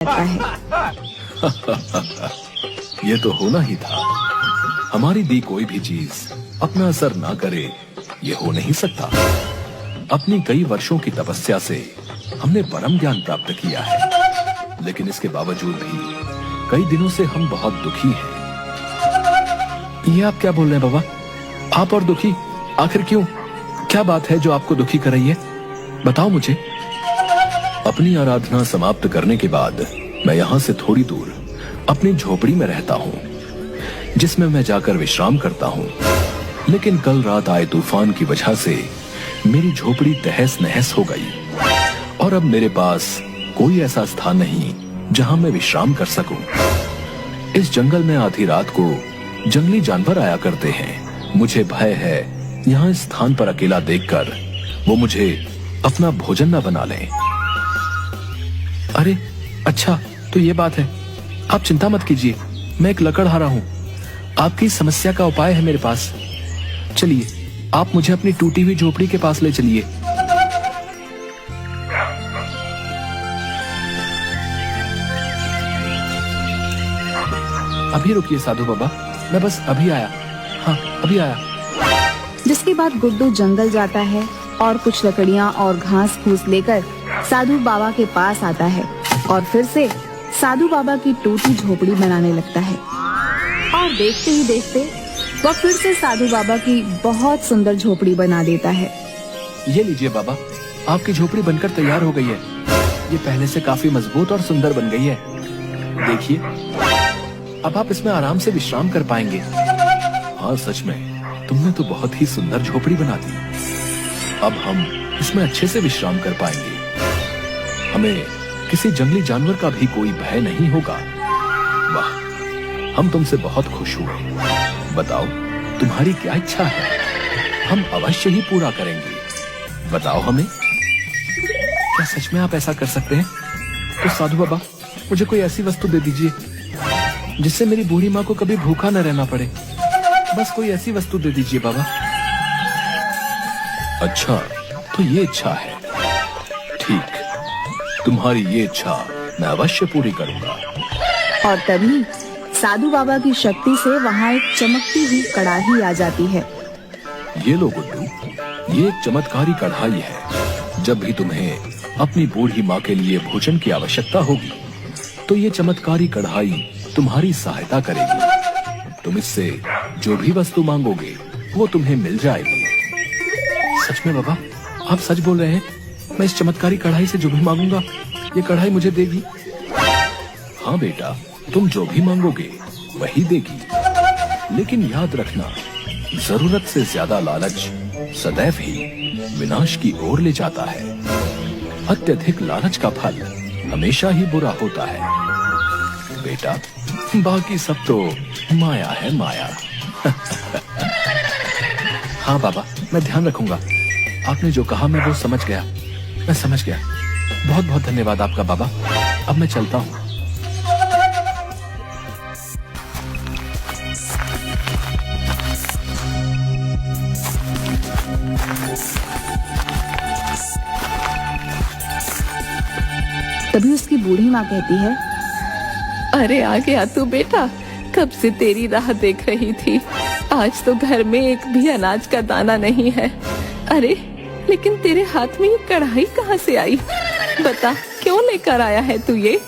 रहता है। ये तो होना ही था। हमारी दी कोई भी चीज अपना असर ना करे, ये हो नहीं सकता। अपनी कई वर्षों की तपस्या से हमने परम ज्ञान प्राप्त किया है, लेकिन इसके बावजूद भी कई दिनों से हम बहुत दुखी हैं। ये आप क्या बोल रहे हैं बाबा? आप और दुखी? आखिर क्यों? क्या बात है जो आपको दुखी कर रही है? बताओ मुझे। अपनी आराधना समाप्त करने के बाद मैं यहाँ से थोड़ी दूर अपनी झोपड़ी में रहता हूँ, जिसमें मैं जाकर विश्राम करता हूँ। लेकिन कल रात आए तूफान की वजह से मेरी झोपड़ी तहस नहस हो गई और अब मेरे पास कोई ऐसा स्थान नहीं जहाँ मैं विश्राम कर सकूं। इस जंगल में आधी रात को जंगली जानवर आया करते हैं। मुझे भय है यहाँ इस स्थान पर अकेला देखकर वो मुझे अपना भोजन न बना लें। अरे अच्छा, तो ये बात है। आप चिंता मत कीजिए, मैं एक लकड़हारा हूँ। आपकी समस्या का उपाय है मेरे पास। चलिए, आप मुझे अपनी टूटी हुई झोपड़ी के पास ले चलिए। अभी रुकिए साधु बाबा, मैं बस अभी आया। हाँ, अभी आया। जिसके बाद गुड्डू जंगल जाता है और कुछ लकड़ियाँ और घास फूस लेकर साधु बाबा के पास आता है और फिर से साधु बाबा की टूटी झोपड़ी बनाने लगता है। और देखते ही देखते वह फिर से साधु बाबा की बहुत सुंदर झोपड़ी बना देता है। ये लीजिए बाबा, आपकी झोपड़ी बनकर तैयार हो गई है। ये पहले से काफी मजबूत और सुंदर बन गई है। देखिए, अब आप इसमें आराम से विश्राम कर पाएंगे। हाँ, सच में तुमने तो बहुत ही सुंदर झोपड़ी बना दी। अब हम इसमें अच्छे से विश्राम कर पाएंगे। हमें किसी जंगली जानवर का भी कोई भय नहीं होगा। वाह, हम तुमसे बहुत खुश हुए। बताओ, तुम्हारी क्या इच्छा है? हम अवश्य ही पूरा करेंगे। बताओ हमें। क्या सच में आप ऐसा कर सकते हैं? तो साधु बाबा, मुझे कोई ऐसी वस्तु दे दीजिए जिससे मेरी बूढ़ी माँ को कभी भूखा न रहना पड़े। बस कोई ऐसी वस्तु दे दीजिए बाबा। अच्छा, तो ये इच्छा है। ठीक, तुम्हारी ये इच्छा मैं अवश्य पूरी करूंगा। और तभी साधु बाबा की शक्ति से वहाँ एक चमकती हुई कड़ाही आ जाती है। ये लो गुड्डू, ये एक चमत्कारी कढ़ाई है। जब भी तुम्हें अपनी बूढ़ी माँ के लिए भोजन की आवश्यकता होगी, तो ये चमत्कारी कढ़ाई तुम्हारी सहायता करेगी। तुम इससे जो भी वस्तु मांगोगे वो तुम्हें मिल जाएगी। सच में बाबा, आप सच बोल रहे हैं? मैं इस चमत्कारी कढ़ाई से जो भी मांगूंगा, ये कढ़ाई मुझे देगी? हाँ बेटा, तुम जो भी मांगोगे वही देगी। लेकिन याद रखना, जरूरत से ज्यादा लालच सदैव ही विनाश की ओर ले जाता है। अत्यधिक लालच का फल हमेशा ही बुरा होता है। बेटा, बाकी सब तो माया है, माया। हाँ बाबा, मैं ध्यान रखूंगा। आपने जो कहा मैं वो समझ गया। मैं समझ गया। बहुत बहुत धन्यवाद आपका बाबा। अब मैं चलता हूँ। तभी उसकी बूढ़ी माँ कहती है, अरे आ गया तू बेटा, कब से तेरी राह देख रही थी। आज तो घर में एक भी अनाज का दाना नहीं है। अरे लेकिन तेरे हाथ में ये कढ़ाई कहाँ से आई? बता, क्यों लेकर आया है तू ये?